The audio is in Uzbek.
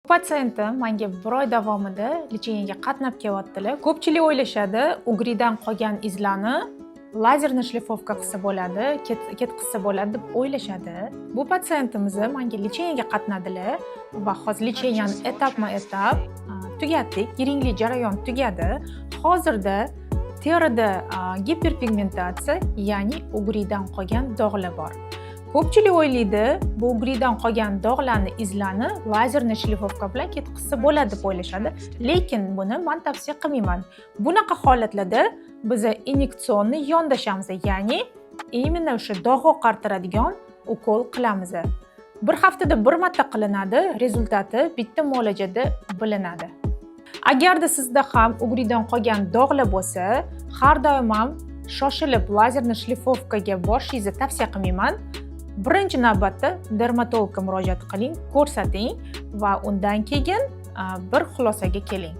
Patsientim menga 1 oy davomida lecheniyaga qatnab kelyaptilar. Ko'pchilik o'ylashadi, ugridan qolgan izlarni lazerni shlifovka qilsa bo'ladi, ketkizsa bo'ladi deb o'ylashadi. Bu patsientimiz menga lecheniyaga qatnadilar va hozir lecheniyani etapma-etap tugatdik. Yiringli jarayon tugadi. Hozirda terida giperpigmentatsiya, ya'ni ugridan qolgan dog'lar bor. Ko'pchilik o'ylaydi, bu ugridan qolgan dog'larni izlarni lazerni shlifovka bilan ketkizsa bo'ladi deb o'ylashadi, lekin buni men tavsiya qilmayman. Bunaqa holatlarda biz inyeksionni yondashamiz, ya'ni imенно o'sha dog' oqartiradigan ukol qilamiz. Bir haftada bir marta qilinadi, rezultati bitta muolajada bilinadi. Agarda sizda ham ugridan qolgan dog'lar bo'lsa, har doim ham shoshilib lazerni shlifovkaga borishingizni tavsiya qilmayman. Birinchi navbatda dermatologga murojaat qiling, ko'rsating va undan keyin bir xulosaga keling.